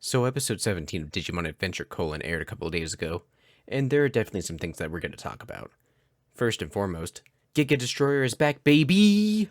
So episode 17 of Digimon Adventure: aired a couple of days ago, and there are definitely some things that we're going to talk about. First and foremost, Giga Destroyer is back, baby!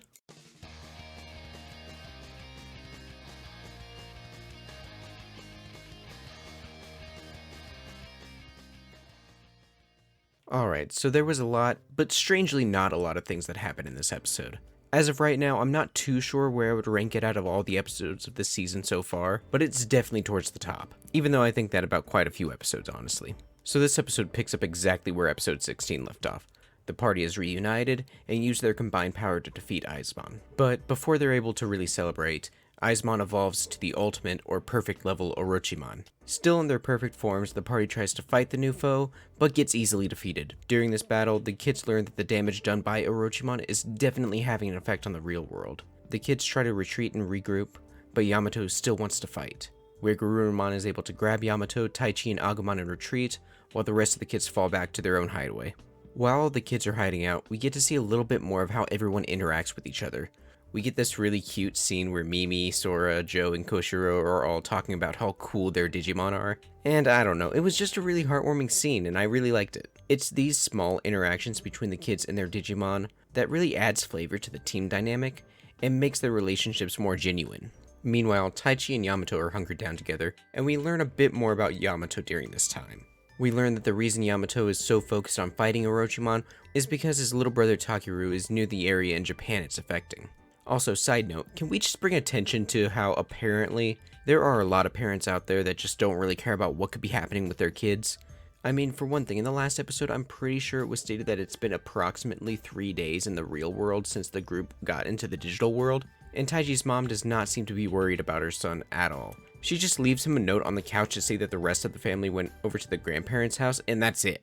Alright, so there was a lot, but strangely not a lot of things that happened in this episode. As of right now, I'm not too sure where I would rank it out of all the episodes of this season so far, but it's definitely towards the top, even though I think that about quite a few episodes, honestly. So this episode picks up exactly where episode 16 left off. The party is reunited and use their combined power to defeat Aizmon. But before they're able to really celebrate, Aizmon evolves to the ultimate or perfect level Orochimon. Still in their perfect forms, the party tries to fight the new foe, but gets easily defeated. During this battle, the kids learn that the damage done by Orochimon is definitely having an effect on the real world. The kids try to retreat and regroup, but Yamato still wants to fight. Where Garurumon is able to grab Yamato, Taichi, and Agumon and retreat, while the rest of the kids fall back to their own hideaway. While all the kids are hiding out, we get to see a little bit more of how everyone interacts with each other. We get this really cute scene where Mimi, Sora, Joe, and Koshiro are all talking about how cool their Digimon are. And I don't know, it was just a really heartwarming scene and I really liked it. It's these small interactions between the kids and their Digimon that really adds flavor to the team dynamic and makes their relationships more genuine. Meanwhile, Taichi and Yamato are hunkered down together, and we learn a bit more about Yamato during this time. We learn that the reason Yamato is so focused on fighting Orochimon is because his little brother Takeru is near the area in Japan it's affecting. Also, side note, can we just bring attention to how apparently there are a lot of parents out there that just don't really care about what could be happening with their kids? I mean, for one thing, in the last episode, I'm pretty sure it was stated that it's been approximately 3 days in the real world since the group got into the digital world, and Taichi's mom does not seem to be worried about her son at all. She just leaves him a note on the couch to say that the rest of the family went over to the grandparents' house, and that's it.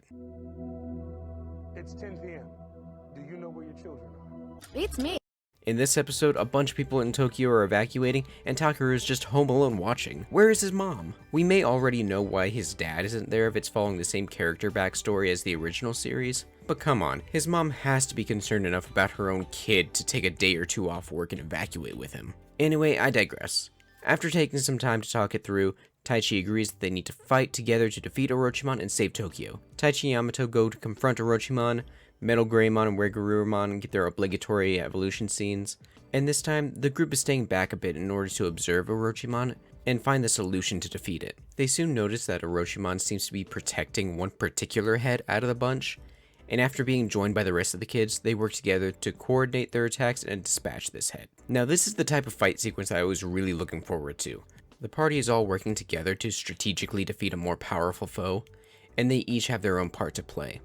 It's 10 p.m. Do you know where your children are? It's me. In this episode, a bunch of people in Tokyo are evacuating, and Takeru is just home alone watching. Where is his mom? We may already know why his dad isn't there if it's following the same character backstory as the original series, but come on, his mom has to be concerned enough about her own kid to take a day or two off work and evacuate with him. Anyway, I digress. After taking some time to talk it through, Taichi agrees that they need to fight together to defeat Orochimon and save Tokyo. Taichi and Yamato go to confront Orochimon, Metal Greymon and Garurumon get their obligatory evolution scenes, and this time, the group is staying back a bit in order to observe Orochimon and find the solution to defeat it. They soon notice that Orochimon seems to be protecting one particular head out of the bunch, and after being joined by the rest of the kids, they work together to coordinate their attacks and dispatch this head. Now, this is the type of fight sequence that I was really looking forward to. The party is all working together to strategically defeat a more powerful foe, and they each have their own part to play.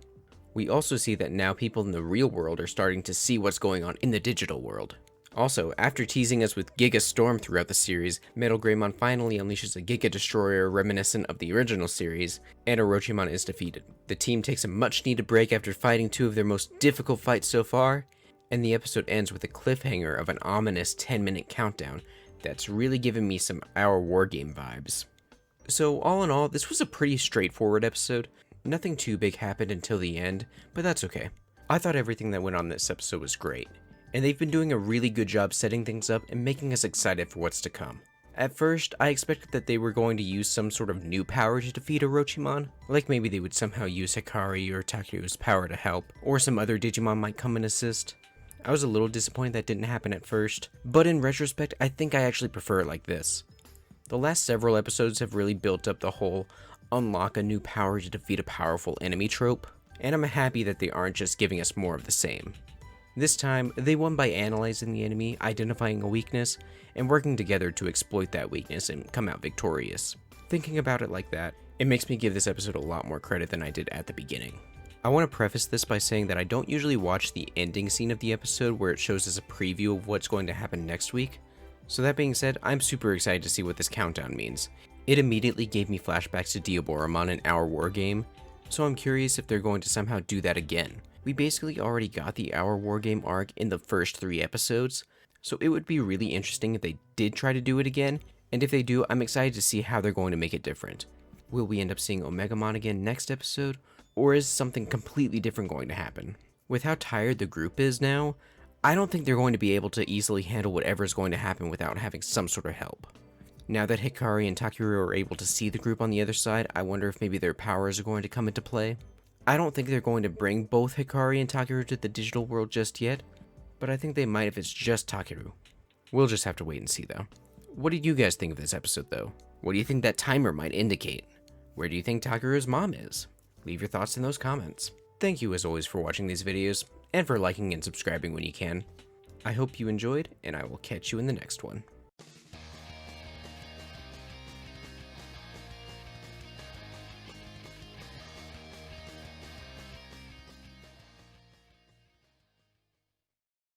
We also see that now people in the real world are starting to see what's going on in the digital world. Also, after teasing us with Giga Storm throughout the series, Metal Greymon finally unleashes a Giga Destroyer reminiscent of the original series, and Orochimon is defeated. The team takes a much needed break after fighting two of their most difficult fights so far, and the episode ends with a cliffhanger of an ominous 10-minute countdown that's really giving me some Our War Game vibes. So all in all, this was a pretty straightforward episode. Nothing too big happened until the end, but that's okay. I thought everything that went on this episode was great, and they've been doing a really good job setting things up and making us excited for what's to come. At first, I expected that they were going to use some sort of new power to defeat Orochimon, like maybe they would somehow use Hikari or Takeru's power to help, or some other Digimon might come and assist. I was a little disappointed that didn't happen at first, but in retrospect, I think I actually prefer it like this. The last several episodes have really built up the whole unlock a new power to defeat a powerful enemy trope, and I'm happy that they aren't just giving us more of the same. This time, they won by analyzing the enemy, identifying a weakness, and working together to exploit that weakness and come out victorious. Thinking about it like that, it makes me give this episode a lot more credit than I did at the beginning. I want to preface this by saying that I don't usually watch the ending scene of the episode where it shows us a preview of what's going to happen next week. So that being said, I'm super excited to see what this countdown means. It immediately gave me flashbacks to Diaboromon in Our War Game, so I'm curious if they're going to somehow do that again. We basically already got the Our War Game arc in the first 3 episodes, so it would be really interesting if they did try to do it again, and if they do, I'm excited to see how they're going to make it different. Will we end up seeing Omegamon again next episode, or is something completely different going to happen? With how tired the group is now, I don't think they're going to be able to easily handle whatever is going to happen without having some sort of help. Now that Hikari and Takeru are able to see the group on the other side, I wonder if maybe their powers are going to come into play. I don't think they're going to bring both Hikari and Takeru to the digital world just yet, but I think they might if it's just Takeru. We'll just have to wait and see though. What did you guys think of this episode though? What do you think that timer might indicate? Where do you think Takeru's mom is? Leave your thoughts in those comments. Thank you as always for watching these videos, and for liking and subscribing when you can. I hope you enjoyed, and I will catch you in the next one.